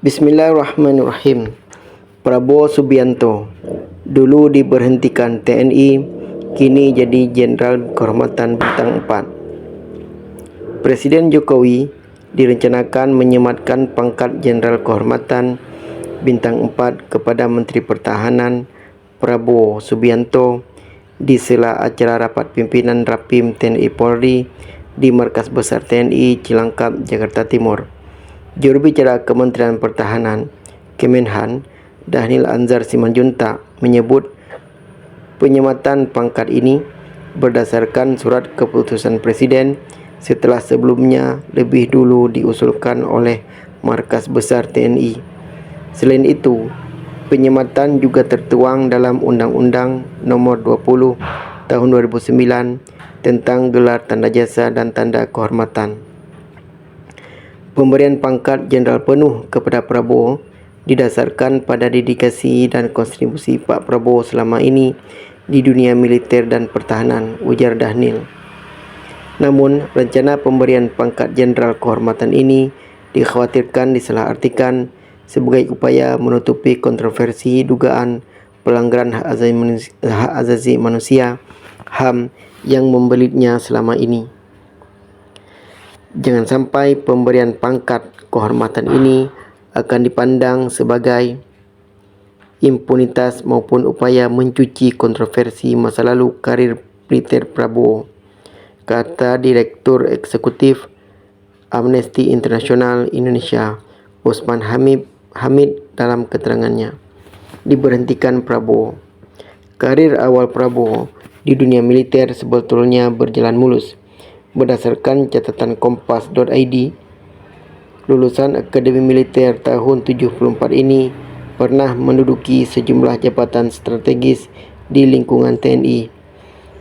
Bismillahirrahmanirrahim. Prabowo Subianto dulu diberhentikan TNI, kini jadi Jenderal Kehormatan Bintang 4. Presiden Jokowi direncanakan menyematkan pangkat Jenderal Kehormatan Bintang 4 kepada Menteri Pertahanan Prabowo Subianto di sela acara rapat pimpinan Rapim TNI Polri di Markas Besar TNI Cilangkap, Jakarta Timur. Juru bicara Kementerian Pertahanan Kemenhan, Dhanil Anzar Simanjuntak, menyebut penyematan pangkat ini berdasarkan surat keputusan Presiden setelah sebelumnya lebih dulu diusulkan oleh Markas Besar TNI. Selain itu, penyematan juga tertuang dalam Undang-Undang Nomor 20 Tahun 2009 tentang gelar tanda jasa dan tanda kehormatan. Pemberian pangkat jenderal penuh kepada Prabowo didasarkan pada dedikasi dan kontribusi Pak Prabowo selama ini di dunia militer dan pertahanan, ujar Dhanil. Namun, rencana pemberian pangkat jenderal kehormatan ini dikhawatirkan disalahartikan sebagai upaya menutupi kontroversi dugaan pelanggaran hak asasi manusia HAM yang membelitnya selama ini. Jangan sampai pemberian pangkat kehormatan ini akan dipandang sebagai impunitas maupun upaya mencuci kontroversi masa lalu karir militer Prabowo, kata Direktur Eksekutif Amnesty International Indonesia, Usman Hamid dalam keterangannya. Diberhentikan Prabowo. Karir awal Prabowo di dunia militer sebetulnya berjalan mulus. Berdasarkan catatan kompas.id, lulusan Akademi Militer tahun 74 ini pernah menduduki sejumlah jabatan strategis di lingkungan TNI.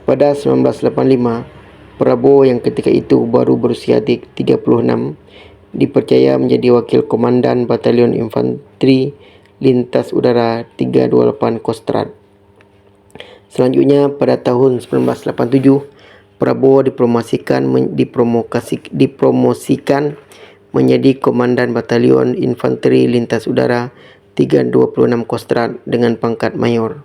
Pada 1985, Prabowo yang ketika itu baru berusia 36 dipercaya menjadi Wakil Komandan Batalion Infanteri Lintas Udara 328 Kostrad. Selanjutnya, pada tahun 1987, Prabowo dipromosikan menjadi Komandan Batalion Infanteri Lintas Udara 326 Kostrad dengan pangkat Mayor.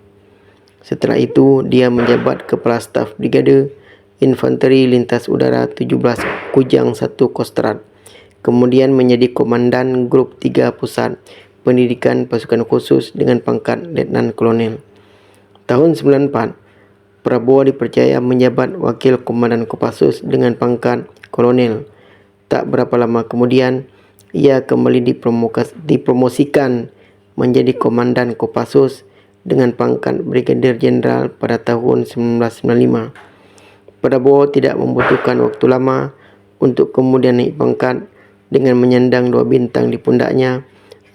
Setelah itu, dia menjabat Kepala Staf Brigade Infanteri Lintas Udara 17 Kujang 1 Kostrad. Kemudian menjadi Komandan Grup 3 Pusat Pendidikan Pasukan Khusus dengan pangkat Letnan Kolonel. Tahun 94, Prabowo dipercaya menjabat Wakil Komandan Kopassus dengan pangkat Kolonel. Tak berapa lama kemudian, ia kembali dipromosikan menjadi Komandan Kopassus dengan pangkat Brigadir Jenderal pada tahun 1995. Prabowo tidak membutuhkan waktu lama untuk kemudian naik pangkat dengan menyandang 2 bintang di pundaknya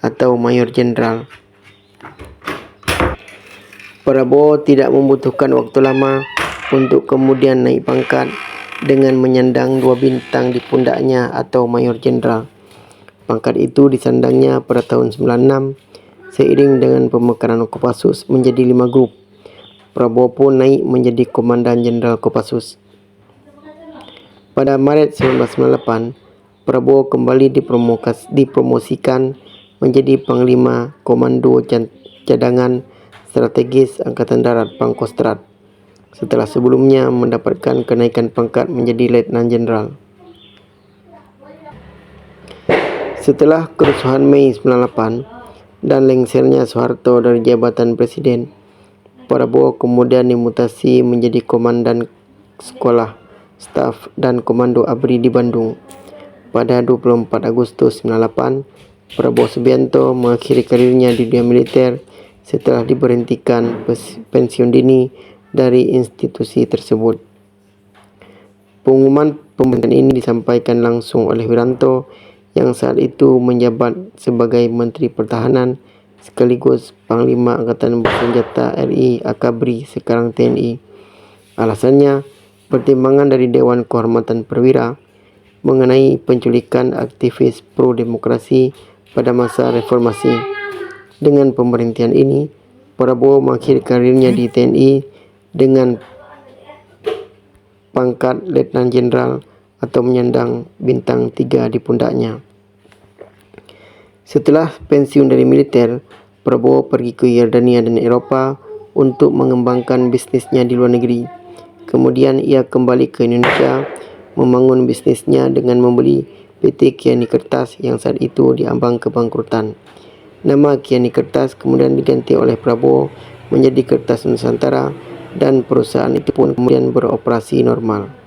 atau Mayor Jenderal. Prabowo tidak membutuhkan waktu lama untuk kemudian naik pangkat dengan menyandang 2 bintang di pundaknya atau Mayor Jenderal. Pangkat itu disandangnya pada tahun 96 seiring dengan pemekaran Kopassus menjadi 5 grup. Prabowo pun naik menjadi Komandan Jenderal Kopassus. Pada Maret 1998, Prabowo kembali dipromosikan menjadi Panglima Komando Cadangan Strategis Angkatan Darat Pangkostrat, setelah sebelumnya mendapatkan kenaikan pangkat menjadi Letnan Jenderal. Setelah kerusuhan Mei 98 dan lengsernya Soeharto dari jabatan Presiden, Prabowo kemudian dimutasi menjadi Komandan Sekolah Staf dan Komando ABRI di Bandung. Pada 24 Agustus 98, Prabowo Subianto mengakhiri karirnya di dunia militer setelah diberhentikan pensiun dini dari institusi tersebut. Pengumuman pemberhentian ini disampaikan langsung oleh Wiranto yang saat itu menjabat sebagai Menteri Pertahanan sekaligus Panglima Angkatan Bersenjata RI Akabri sekarang TNI. Alasannya, pertimbangan dari Dewan Kehormatan Perwira mengenai penculikan aktivis pro-demokrasi pada masa reformasi. Dengan pemberhentian ini, Prabowo mengakhiri karirnya di TNI dengan pangkat Letnan Jenderal atau menyandang bintang 3 di pundaknya. Setelah pensiun dari militer, Prabowo pergi ke Yordania dan Eropa untuk mengembangkan bisnisnya di luar negeri. Kemudian ia kembali ke Indonesia membangun bisnisnya dengan membeli PT Kiani Kertas yang saat itu diambang kebangkrutan. Nama Kiani Kertas kemudian diganti oleh Prabowo menjadi Kertas Nusantara dan perusahaan itu pun kemudian beroperasi normal.